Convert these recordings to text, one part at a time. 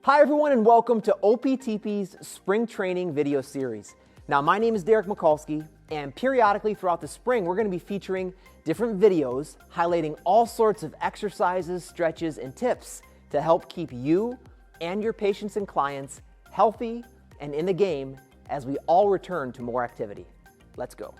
Hi everyone and welcome to OPTP's Spring Training video series. Now my name is Mikulski and periodically throughout the spring we're going to be featuring different videos highlighting all sorts of exercises, stretches, and tips to help keep you and your patients and clients healthy and in the game as we all return to more activity. Let's go.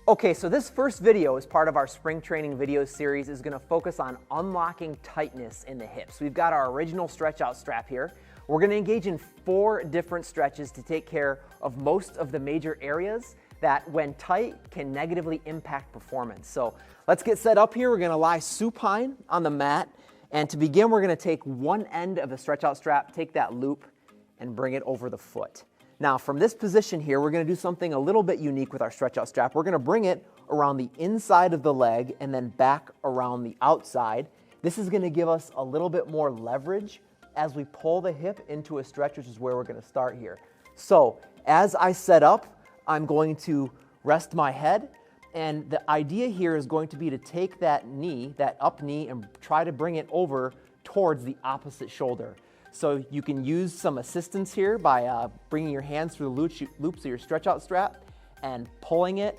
Okay, so this first video as part of our spring training video series is going to focus on unlocking tightness in the hips. We've got our original stretch out strap here. We're going to engage in 4 different stretches to take care of most of the major areas that when tight can negatively impact performance. So let's get set up here. We're going to lie supine on the mat, and to begin we're going to take one end of the stretch out strap, take that loop and bring it over the foot. Now from this position here, we're going to do something a little bit unique with our stretch out strap. We're going to bring it around the inside of the leg and then back around the outside. This is going to give us a little bit more leverage as we pull the hip into a stretch, which is where we're going to start here. So as I set up, I'm going to rest my head, and the idea here is going to be to take that knee, that up knee, and try to bring it over towards the opposite shoulder. So you can use some assistance here by bringing your hands through the loops of your stretch out strap and pulling it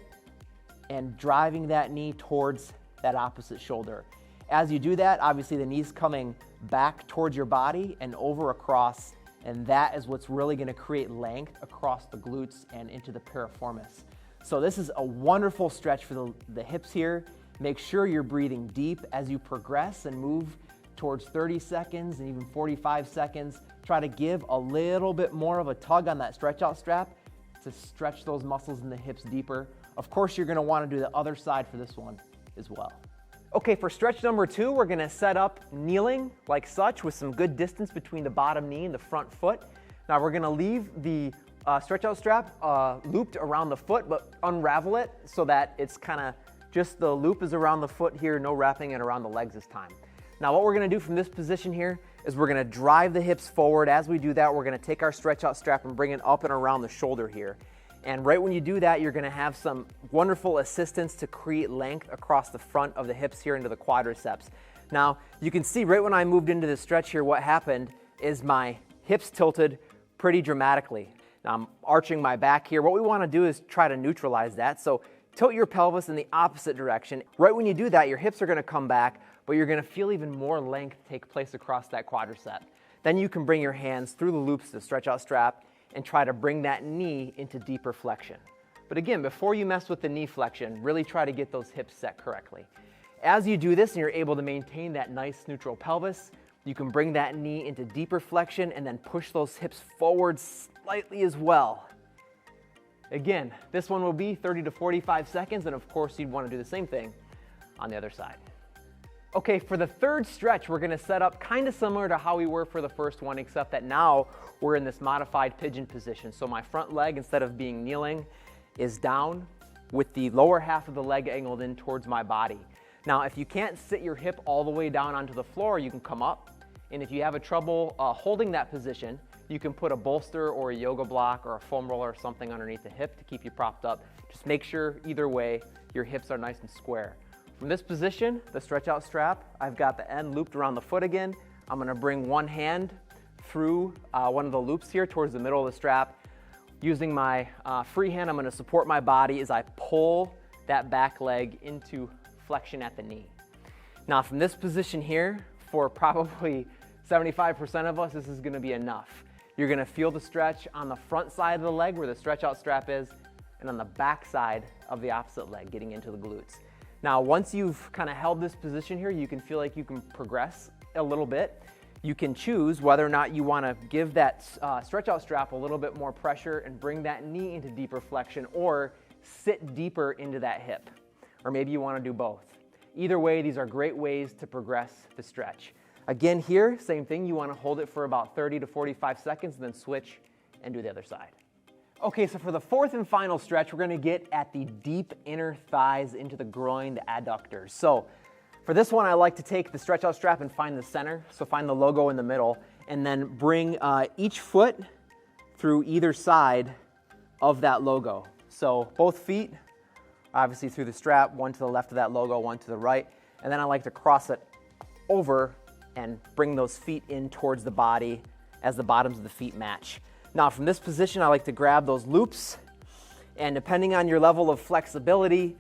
and driving that knee towards that opposite shoulder. As you do that, obviously the knee's coming back towards your body and over across, and that is what's really going to create length across the glutes and into the piriformis. So this is a wonderful stretch for the hips here. Make sure you're breathing deep as you progress and move towards 30 seconds and even 45 seconds. Try to give a little bit more of a tug on that stretch out strap to stretch those muscles in the hips deeper. Of course, you're going to want to do the other side for this one as well. Okay, for stretch number 2, we're going to set up kneeling like such with some good distance between the bottom knee and the front foot. Now we're going to leave the stretch out strap looped around the foot, but unravel it so that it's kind of just the loop is around the foot here, no wrapping it around the legs this time. Now what we're going to do from this position here is we're going to drive the hips forward. As we do that, we're going to take our stretch out strap and bring it up and around the shoulder here. And right when you do that, you're going to have some wonderful assistance to create length across the front of the hips here into the quadriceps. Now you can see right when I moved into this stretch here, what happened is my hips tilted pretty dramatically. Now I'm arching my back here. What we want to do is try to neutralize that. So tilt your pelvis in the opposite direction. Right when you do that, your hips are going to come back, but you're going to feel even more length take place across that quadricep. Then you can bring your hands through the loops of the stretch out strap and try to bring that knee into deeper flexion. But again, before you mess with the knee flexion, really try to get those hips set correctly. As you do this and you're able to maintain that nice neutral pelvis, you can bring that knee into deeper flexion and then push those hips forward slightly as well. Again, this one will be 30 to 45 seconds, and of course you'd want to do the same thing on the other side. Okay, for the third stretch, we're going to set up kind of similar to how we were for the first one, except that now we're in this modified pigeon position. So my front leg, instead of being kneeling, is down with the lower half of the leg angled in towards my body. Now, if you can't sit your hip all the way down onto the floor, you can come up. And if you have a trouble holding that position, you can put a bolster or a yoga block or a foam roller or something underneath the hip to keep you propped up. Just make sure either way your hips are nice and square. From this position, the stretch out strap, I've got the end looped around the foot again. I'm going to bring one hand through one of the loops here towards the middle of the strap. Using my free hand, I'm going to support my body as I pull that back leg into flexion at the knee. Now from this position here, for probably 75% of us, this is going to be enough. You're going to feel the stretch on the front side of the leg where the stretch out strap is, and on the back side of the opposite leg, getting into the glutes. Now, once you've kind of held this position here, you can feel like you can progress a little bit. You can choose whether or not you want to give that stretch out strap a little bit more pressure and bring that knee into deeper flexion, or sit deeper into that hip. Or maybe you want to do both. Either way, these are great ways to progress the stretch. Again here, same thing, you want to hold it for about 30 to 45 seconds and then switch and do the other side. Okay, so for the fourth and final stretch, we're going to get at the deep inner thighs into the groin, the adductors. So for this one, I like to take the stretch out strap and find the center. So find the logo in the middle and then bring each foot through either side of that logo. So both feet, obviously through the strap, one to the left of that logo, one to the right. And then I like to cross it over and bring those feet in towards the body as the bottoms of the feet match. Now from this position, I like to grab those loops, and depending on your level of flexibility,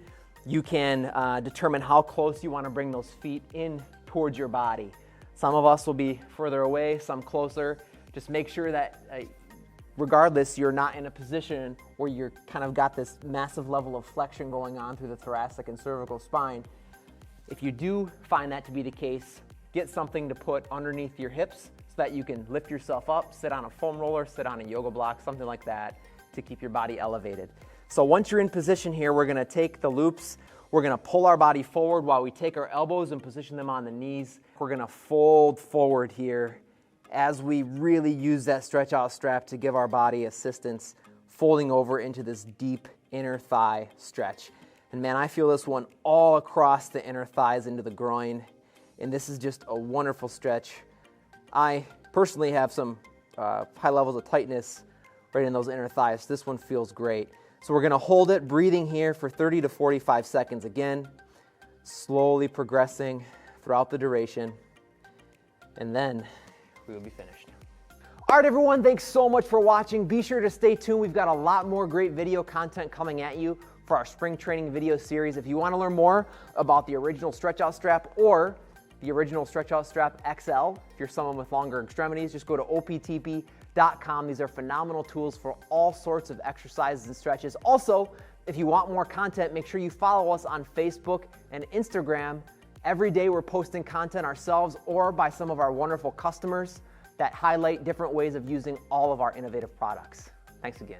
you can determine how close you want to bring those feet in towards your body. Some of us will be further away, some closer. Just make sure that regardless, you're not in a position where you're kind of got this massive level of flexion going on through the thoracic and cervical spine. If you do find that to be the case, get something to put underneath your hips so that you can lift yourself up, sit on a foam roller, sit on a yoga block, something like that to keep your body elevated. So once you're in position here, we're gonna take the loops, we're gonna pull our body forward while we take our elbows and position them on the knees. We're gonna fold forward here as we really use that stretch out strap to give our body assistance, folding over into this deep inner thigh stretch. And man, I feel this one all across the inner thighs into the groin. And this is just a wonderful stretch. I personally have some high levels of tightness right in those inner thighs. This one feels great. So we're gonna hold it, breathing here for 30 to 45 seconds again, slowly progressing throughout the duration. And then we will be finished. All right, everyone, thanks so much for watching. Be sure to stay tuned. We've got a lot more great video content coming at you for our spring training video series. If you want to learn more about the original stretch out strap or the original stretch out strap XL, if you're someone with longer extremities, just go to optp.com. These are phenomenal tools for all sorts of exercises and stretches. Also, if you want more content, make sure you follow us on Facebook and Instagram. Every day we're posting content ourselves or by some of our wonderful customers that highlight different ways of using all of our innovative products. Thanks again.